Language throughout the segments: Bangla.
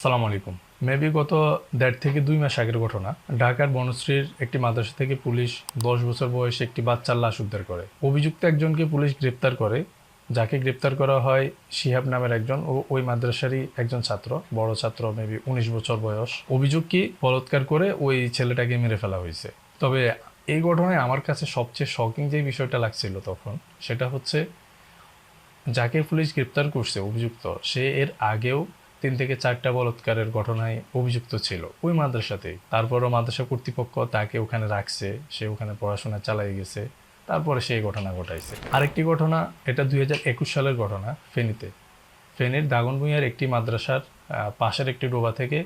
সালাম আলাইকুম। মেবি গত 1.5 থেকে 2 মাস আগের ঘটনা। ঢাকার বনশ্রীর একটি মাদ্রাসা থেকে পুলিশ 10 বছর বয়সী একটি বাচ্চার লাশ উদ্ধার করে। অভিযুক্ত একজনকে পুলিশ গ্রেপ্তার করে। যাকে গ্রেপ্তার করা হয় শিহাব নামের একজন, ও ওই মাদ্রাসারই একজন ছাত্র, বড় ছাত্র, মেবি 19 বছর বয়স। অভিযোগ কি বলাৎকার করে ওই ছেলেটাকে মেরে ফেলা হয়েছে। তবে এই ঘটনায় আমার কাছে সবচেয়ে শকিং যে বিষয়টা লাগছিল তখন, সেটা হচ্ছে যাকে পুলিশ গ্রেপ্তার করছে অভিযুক্ত, সে এর আগেও 3 থেকে 4টা বলাৎকারের ঘটনায় অভিযুক্ত ছিল ওই মাদ্রাসাতেই। তারপরও মাদ্রাসা কর্তৃপক্ষ তাকে ওখানে রাখছে, সে ওখানে পড়াশোনা চালাই গেছে, তারপরে সেই ঘটনা ঘটাইছে। আরেকটি ঘটনা, এটা 2021 সালের ঘটনা, ফেনীতে। ফেনীর দাগনভূঞার একটি মাদ্রাসার পাশের একটি ডোবা থেকে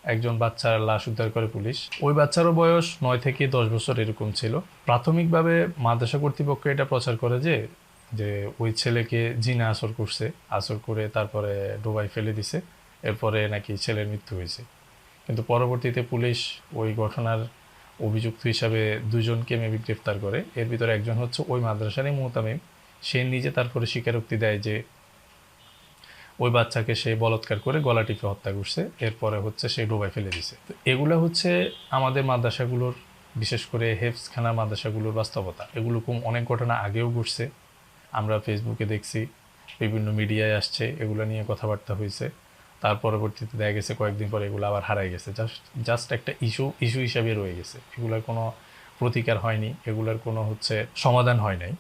একজন বাচ্চার লাশ উদ্ধার করে পুলিশ। ওই বাচ্চারও বয়স 9 থেকে 10 বছর এরকম ছিল। প্রাথমিকভাবে মাদ্রাসা কর্তৃপক্ষ এটা প্রচার করে যে যে ওই ছেলেকে জিনা আসর করছে, আসর করে তারপরে ডোবায় ফেলে দিছে, এরপরে নাকি ছেলের মৃত্যু হয়েছে। কিন্তু পরবর্তীতে পুলিশ ওই ঘটনার অভিযুক্ত হিসাবে 2জনকে মেবি গ্রেফতার করে। এর ভিতরে একজন হচ্ছে ওই মাদ্রাসারই মুহতামিম। সে নিজে তারপরে স্বীকারোক্তি দেয় যে ওই বাচ্চাকে সে বলাৎকার করে গলা টিপে হত্যা করছে, এরপরে হচ্ছে সে ডোবায় ফেলে দিছে। তো এগুলো হচ্ছে আমাদের মাদ্রাসাগুলোর, বিশেষ করে হেফজখানা মাদ্রাসাগুলোর বাস্তবতা। এগুলো অনেক ঘটনা আগেও ঘটছে, আমরা ফেসবুকে দেখছি, বিভিন্ন মিডিয়ায় আসছে, এগুলো নিয়ে কথাবার্তা হয়েছে। তার পরবর্তীতে দেখা গেছে কয়েকদিন পরে এগুলো আবার হারাই গেছে, জাস্ট একটা ইস্যু হিসাবে রয়ে গেছে। এগুলোর কোনো প্রতিকার হয়নি, এগুলোর কোনো হচ্ছে সমাধান হয় নাই,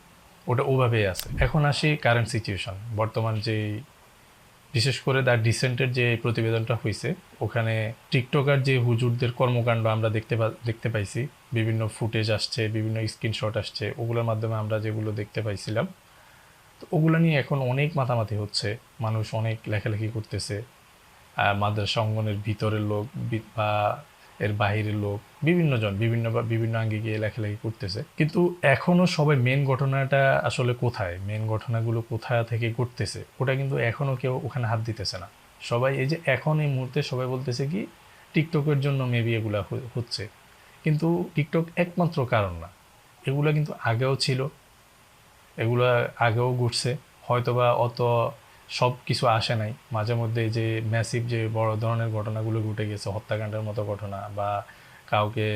ওটা ওভাবেই আছে। এখন আসি কারেন্ট সিচুয়েশন, বর্তমান যেই, বিশেষ করে দ্য ডিসেন্টের যে প্রতিবেদনটা হয়েছে, ওখানে টিকটকার যে হুজুরদের কর্মকাণ্ড আমরা দেখতে পাইছি, বিভিন্ন ফুটেজ আসছে, বিভিন্ন স্ক্রিনশট আসছে, ওগুলোর মাধ্যমে আমরা যেগুলো দেখতে পাইছিলাম, তো ওগুলো নিয়ে এখন অনেক মাতামাতি হচ্ছে, মানুষ অনেক লেখালেখি করতেছে। মাদ্রাসা অঙ্গনের ভিতরের লোক বা এর বাহিরের লোক, বিভিন্ন আঙ্গিকে লেখালেখি করতেছে। কিন্তু এখনও সবাই মেন ঘটনাটা আসলে কোথায়, মেন ঘটনাগুলো কোথা থেকে ঘটতেছে, ওটা কিন্তু এখনও কেউ ওখানে হাত দিতেছে না। সবাই এই যে এখন এই মুহূর্তে সবাই বলতেছে কি টিকটকের জন্য মেবি এগুলা হচ্ছে, কিন্তু টিকটক একমাত্র কারণ না, এগুলা কিন্তু আগেও ছিল, এগুলো আগেও ঘটছে। হয়তোবা অত সব কিছু আসে নাই, মাঝে মধ্যে যে ম্যাসিভ যে বড় ধরনের ঘটনাগুলো ঘটে গেছে, হত্যাকাণ্ডের মতো ঘটনা, বা কাউকে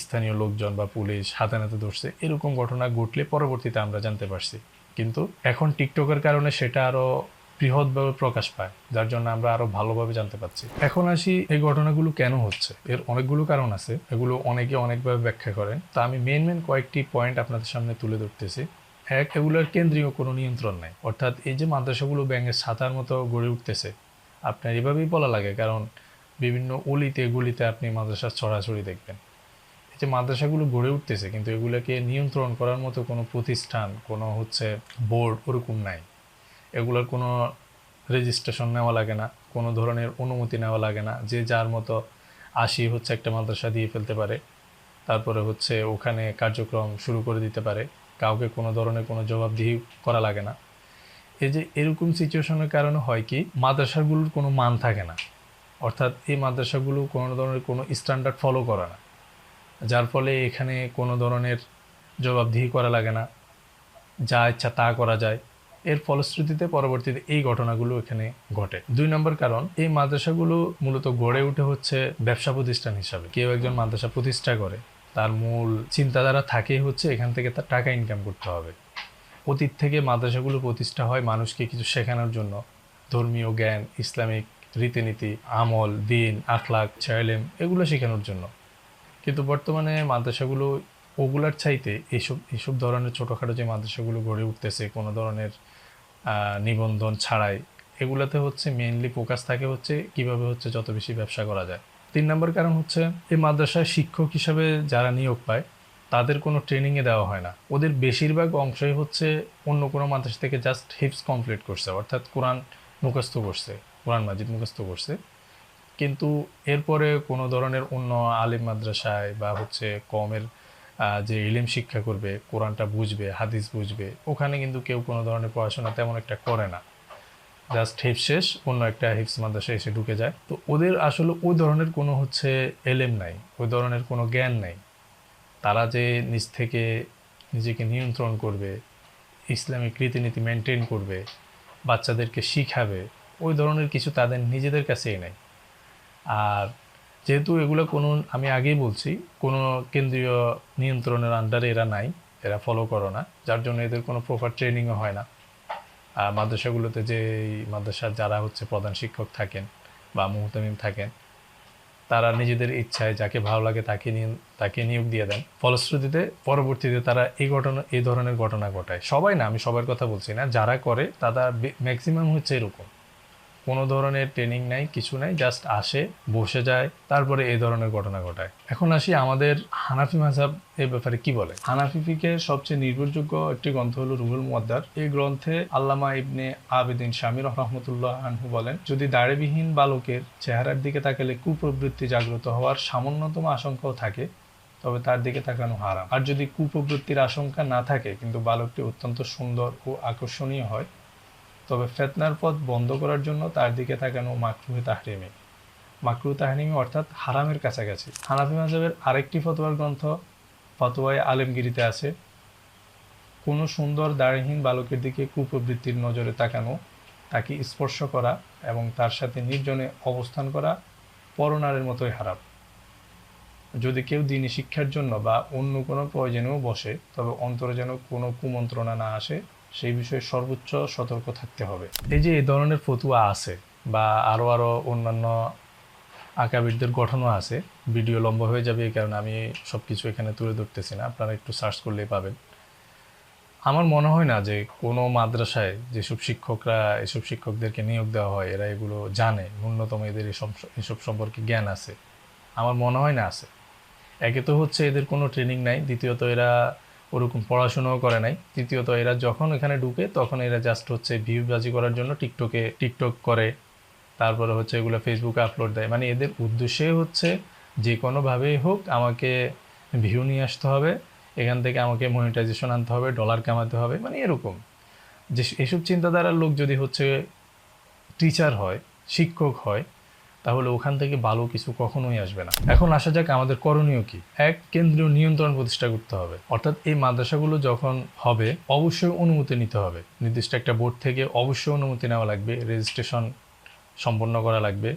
স্থানীয় লোকজন বা পুলিশ হাতে নাতে ধরছে, এরকম ঘটনা ঘটলে পরবর্তীতে আমরা জানতে পারছি। কিন্তু এখন টিকটকের কারণে সেটা আরও বৃহৎভাবে প্রকাশ পায়, যার জন্য আমরা আরো ভালোভাবে জানতে পারছি। এখন আসি এই ঘটনাগুলো কেন হচ্ছে। এর অনেকগুলো কারণ আছে, এগুলো অনেকে অনেকভাবে ব্যাখ্যা করেন। তা আমি মেন কয়েকটি পয়েন্ট আপনাদের সামনে তুলে ধরতেছি। এক, এগুলোর কেন্দ্রীয় কোনো নিয়ন্ত্রণ নাই। অর্থাৎ এই যে মাদ্রাসাগুলো ব্যাঙের ছাতার মতো গড়ে উঠতেছে, আপনার এভাবেই বলা লাগে, কারণ বিভিন্ন অলিতে গলিতে আপনি মাদ্রাসার ছড়াছড়ি দেখবেন। এই যে মাদ্রাসাগুলো গড়ে উঠতেছে, কিন্তু এগুলোকে নিয়ন্ত্রণ করার মতো কোনো প্রতিষ্ঠান, কোনো হচ্ছে বোর্ড ওরকম নাই। এগুলোর কোনো রেজিস্ট্রেশন নেওয়া লাগে না, কোনো ধরনের অনুমতি নেওয়া লাগে না, যে যার মতো হচ্ছে একটা মাদ্রাসা দিয়ে ফেলতে পারে, তারপরে হচ্ছে ওখানে কার্যক্রম শুরু করে দিতে পারে, কাউকে কোনো ধরনের কোনো জবাবদিহি করা লাগে না। এই যে এরকম সিচুয়েশনের কারণে হয় কি, মাদ্রাসাগুলোর কোনো মান থাকে না। অর্থাৎ এই মাদ্রাসাগুলো কোনো ধরনের কোনো স্ট্যান্ডার্ড ফলো করে না, যার ফলে এখানে কোনো ধরনের জবাবদিহি করা লাগে না, যা ইচ্ছা তা করা যায়। এর ফলশ্রুতিতে পরবর্তীতে এই ঘটনাগুলো এখানে ঘটে। 2 নম্বর কারণ, এই মাদ্রাসাগুলো মূলত গড়ে উঠে হচ্ছে ব্যবসা প্রতিষ্ঠান হিসাবে। কেউ একজন মাদ্রাসা প্রতিষ্ঠা করে, তার মূল চিন্তাধারা থাকেই হচ্ছে এখান থেকে তার টাকা ইনকাম করতে হবে। অতীত থেকে মাদ্রাসাগুলো প্রতিষ্ঠা হয় মানুষকে কিছু শেখানোর জন্য, ধর্মীয় জ্ঞান, ইসলামিক রীতিনীতি, আমল, দিন, আখলাক, চাইলেম, এগুলো শেখানোর জন্য। কিন্তু বর্তমানে মাদ্রাসাগুলো ওগুলার চাইতে এইসব ধরনের ছোটোখাটো যে মাদ্রাসাগুলো গড়ে উঠতেছে কোনো ধরনের নিবন্ধন ছাড়াই, এগুলাতে হচ্ছে মেইনলি ফোকাস থাকে হচ্ছে কিভাবে হচ্ছে যত বেশি ব্যবসা করা যায়। 3 নম্বর কারণ হচ্ছে, এই মাদ্রাসায় শিক্ষক হিসাবে যারা নিয়োগ পায় তাদের কোনো ট্রেনিংয়ে দেওয়া হয় না। ওদের বেশিরভাগ অংশই হচ্ছে অন্য কোনো মাদ্রাসা থেকে জাস্ট হিফজ কমপ্লিট করছে, অর্থাৎ কোরআন মুখস্থ করছে, কোরআন মাজিদ মুখস্থ করছে। কিন্তু এরপরে কোনো ধরনের অন্য আলিম মাদ্রাসায় বা হচ্ছে কমের যে ইলম শিক্ষা করবে, কোরআনটা বুঝবে, হাদিস বুঝবে, ওখানে কিন্তু কেউ কোনো ধরনের পড়াশোনা তেমন একটা করে না। জাস্ট হিফজ শেষ, অন্য একটা হিফজ মাদ্রাসায় এসে ঢুকে যায়। তো ওদের আসলে ওই ধরনের কোনো হচ্ছে এলেম নাই, ওই ধরনের কোনো জ্ঞান নাই। তারা যে নিজ থেকে নিজেকে নিয়ন্ত্রণ করবে, ইসলামিক রীতিনীতি মেনটেন করবে, বাচ্চাদেরকে শিখাবে, ওই ধরনের কিছু তাদের নিজেদের কাছেই নেই। আর যেহেতু এগুলো কোনো, আমি আগেই বলছি, কোনো কেন্দ্রীয় নিয়ন্ত্রণের আন্ডারে এরা নাই, এরা ফলো করো না, যার জন্য এদের কোনো প্রপার ট্রেনিংও হয় না। আর মাদ্রাসাগুলোতে যে মাদ্রাসার যারা হচ্ছে প্রধান শিক্ষক থাকেন বা মুহতামিম থাকেন, তারা নিজেদের ইচ্ছায় যাকে ভালো লাগে তাকে নিয়োগ দিয়ে দেন। ফলশ্রুতিতে পরবর্তীতে তারা এই ধরনের ঘটনা ঘটায়। সবাই না, আমি সবার কথা বলছি না, যারা করে তারা ম্যাক্সিমাম হচ্ছে এরকম। কোনো ধরনের ট্রেনিং নাই, কিছু নাই, জাস্ট আসে, বসে যায়, তারপরে এই ধরনের ঘটনা ঘটায়। এখন আসি আমাদের হানাফি মাযহাব এই ব্যাপারে কি বলে। হানাফি ফিকের সবচেয়ে নির্ভরযোগ্য একটি গ্রন্থ হলো রুহুল মুয়াদ্দার। এই গ্রন্থে আল্লামা ইবনে আবেদিন শামীর রহমতুল্লাহ আনহু বলেন, যদি দাড়িবিহীন বালকের চেহারার দিকে তাকালে কুপ্রবৃত্তি জাগ্রত হওয়ার সামান্যতম আশঙ্কাও থাকে, তবে তার দিকে তাকানো হারাম। আর যদি কুপ্রবৃত্তির আশঙ্কা না থাকে কিন্তু বালকটি অত্যন্ত সুন্দর ও আকর্ষণীয় হয়, তবে ফিতনার পথ বন্ধ করার জন্য তার দিকে তাকানো মাকরুহে তাহরিমি। মাকরুহ তাহরিমি অর্থাৎ হারামের কাছাকাছি। হানাফি মাযহাবের আরেকটি ফতোয়ার গ্রন্থ ফতোয়ায়ে আলেমগীরিতে আছে, কোনো সুন্দর দাড়িহীন বালকের দিকে কুপ্রবৃত্তির নজরে তাকানো, তাকে স্পর্শ করা এবং তার সাথে নির্জনে অবস্থান করা পরনারীর মতোই হারাম। যদি কেউ দ্বীনি শিক্ষার জন্য বা অন্য কোনো প্রয়োজনেও বসে, তবে অন্তরে যেন কোনো কুমন্ত্রণা না আসে, সেই বিষয়ে সর্বোচ্চ সতর্ক থাকতে হবে। এই যে এই ধরনের ফতুয়া আছে বা আরও অন্যান্য আকাবিরদের গঠনও আছে, ভিডিও লম্বা হয়ে যাবে এই কারণে আমি সব কিছু এখানে তুলে ধরতেছি না, আপনারা একটু সার্চ করলেই পাবেন। আমার মনে হয় না যে কোনো মাদ্রাসায় যেসব শিক্ষকরা এসব শিক্ষকদেরকে নিয়োগ দেওয়া হয় এরা এগুলো জানে, ন্যূনতম এদের এসব সম্পর্কে জ্ঞান আছে। আমার মনে হয় না আছে। একে তো হচ্ছে এদের কোনো ট্রেনিং নাই, দ্বিতীয়ত এরা ওরকম পড়াশোনাও করে নাই, তৃতীয়ত এরা যখন এখানে ঢুকে তখন এরা জাস্ট হচ্ছে ভিউবাজি করার জন্য টিকটক করে, তারপরে হচ্ছে এগুলো ফেসবুকে আপলোড দেয়। মানে এদের উদ্দেশ্যে হচ্ছে যে কোনোভাবেই হোক আমাকে ভিউ নিয়ে আসতে হবে, এখান থেকে আমাকে মনিটাইজেশন আনতে হবে, ডলার কামাতে হবে, মানে এরকম। যে এসব চিন্তাধারার লোক যদি হচ্ছে টিচার হয়, শিক্ষক হয়, তাহলে ওখান থেকে ভালো কিছু কখনোই আসবে না। এখন আসা যাক আমাদের করণীয় কি। এক, কেন্দ্রীয় নিয়ন্ত্রণ প্রতিষ্ঠা করতে হবে। অর্থাৎ এই মাদ্রাসাগুলো যখন হবে অবশ্যই অনুমতি নিতে হবে, নির্দিষ্ট একটা বোর্ড থেকে অবশ্যই অনুমতি নেওয়া লাগবে, রেজিস্ট্রেশন সম্পন্ন করা লাগবে,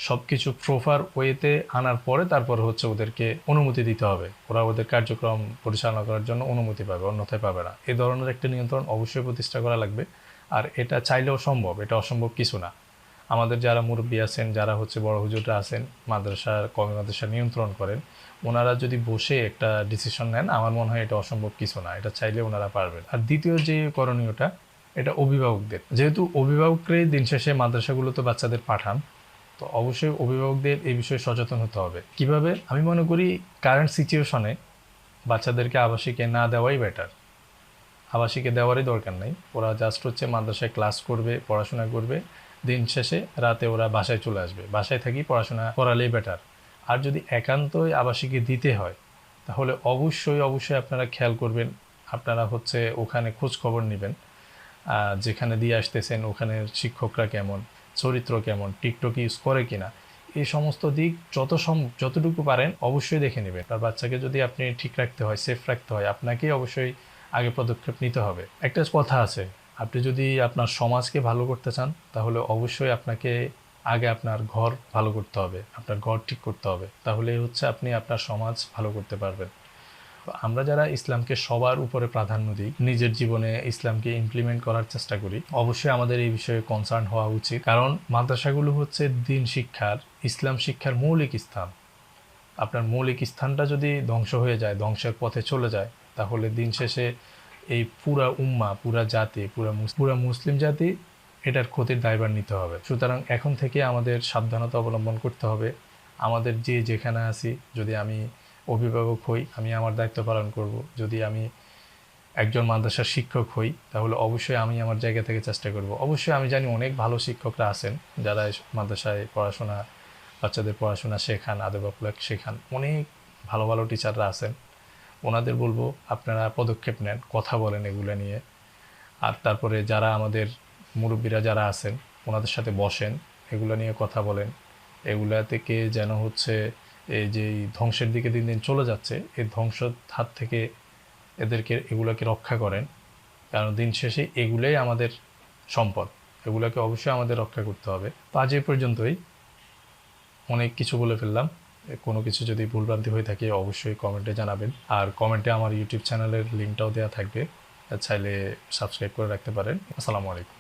সব কিছু প্রপার ওয়েতে আনার পরে তারপরে হচ্ছে ওদেরকে অনুমতি দিতে হবে, ওরা ওদের কার্যক্রম পরিচালনা করার জন্য অনুমতি পাবে, অন্যথায় পাবে না। এই ধরনের একটা নিয়ন্ত্রণ অবশ্যই প্রতিষ্ঠা করা লাগবে। আর এটা চাইলেও সম্ভব, এটা অসম্ভব কিছু না। আমাদের যারা মুরব্বী আছেন, যারা হচ্ছে বড় হুজুররা আছেন, কওমি মাদ্রাসা নিয়ন্ত্রণ করেন, ওনারা যদি বসে একটা ডিসিশন নেন, আমার মনে হয় এটা অসম্ভব কিছু না, এটা চাইলে ওনারা পারবেন। আর দ্বিতীয় যে করণীয়টা, এটা অভিভাবকদের। যেহেতু অভিভাবকরাই দিন শেষে মাদ্রাসাগুলোতে বাচ্চাদের পাঠান, তো অবশ্যই অভিভাবকদের এই বিষয়ে সচেতন হতে হবে। কিভাবে? আমি মনে করি কারেন্ট সিচুয়েশনে বাচ্চাদেরকে আবাসিকে না দেওয়াই বেটার। আবাসিকে দেওয়ারই দরকার নেই, ওরা জাস্ট হচ্ছে মাদ্রাসায় ক্লাস করবে, পড়াশোনা করবে, দিন শেষে রাতে ওরা বাসায় চলে আসবে, বাসায় থাকি পড়াশোনা করালেই বেটার। আর যদি একান্তই আবাসিকে দিতে হয়, তাহলে অবশ্যই আপনারা খেয়াল করবেন, আপনারা হচ্ছে ওখানে খোঁজ খবর নেবেন, যেখানে দিয়ে আসতেছেন ওখানের শিক্ষকরা কেমন, চরিত্র কেমন, টিকটক ইউজ করে কিনা, এই সমস্ত দিক যতটুকু পারেন অবশ্যই দেখে নেবেন। আর বাচ্চাকে যদি আপনি ঠিক রাখতে হয়, সেফ রাখতে হয়, আপনাকেই অবশ্যই আগে পদক্ষেপ নিতে হবে। একটা কথা আছে, আপনি যদি আপনার সমাজকে ভালো করতে চান, তাহলে অবশ্যই আপনাকে আগে আপনার ঘর ভালো করতে হবে, আপনার ঘর ঠিক করতে হবে, তাহলে হচ্ছে আপনি আপনার সমাজ ভালো করতে পারবেন। আমরা যারা ইসলামকে সবার উপরে প্রাধান্য দিই, নিজের জীবনে ইসলামকে ইমপ্লিমেন্ট করার চেষ্টা করি, অবশ্যই আমাদের এই বিষয়ে কনসার্ন হওয়া উচিত। কারণ মাদ্রাসাগুলো হচ্ছে দ্বীন শিক্ষার, ইসলাম শিক্ষার মৌলিক স্থান। আপনার মৌলিক স্থানটা যদি ধ্বংস হয়ে যায়, ধ্বংসের পথে চলে যায়, তাহলে দিন শেষে এই পুরা উম্মা, পুরা জাতি, পুরা মুসলিম জাতি এটার ক্ষতির দায়ভার নিতে হবে। সুতরাং এখন থেকে আমাদের সাবধানতা অবলম্বন করতে হবে। আমাদের যে যেখানে আছি, যদি আমি অভিভাবক হই, আমি আমার দায়িত্ব পালন করব। যদি আমি একজন মাদ্রাসার শিক্ষক হই, তাহলে অবশ্যই আমি আমার জায়গা থেকে চেষ্টা করব। অবশ্যই আমি জানি অনেক ভালো শিক্ষকরা আছেন যারা মাদ্রাসায় বাচ্চাদের পড়াশোনা শেখান, আদব আখলাক শেখান, অনেক ভালো ভালো টিচাররা আছেন। ওনাদের বলবো আপনারা পদক্ষেপ নেন, কথা বলেন এগুলো নিয়ে। আর তারপরে যারা আমাদের মুরব্বীরা যারা আছেন, ওনাদের সাথে বসেন, এগুলো নিয়ে কথা বলেন। এগুলা থেকে যেন হচ্ছে এই যে ধ্বংসের দিকে দিন দিন চলে যাচ্ছে, এই ধ্বংসের হাত থেকে এগুলোকে রক্ষা করেন। কারণ দিন শেষে এগুলোই আমাদের সম্পদ। এগুলোকে অবশ্যই আমাদের রক্ষা করতে হবে। তো আজ এই পর্যন্তই, অনেক কিছু বলে ফেললাম। কোনো কিছু যদি ভুলভ্রান্তি হয়ে থাকে অবশ্যই কমেন্টে জানাবেন। আর কমেন্টে আমার ইউটিউব চ্যানেলের লিঙ্কটাও দেওয়া থাকবে, চাইলে সাবস্ক্রাইব করে রাখতে পারেন। আসসালামু আলাইকুম।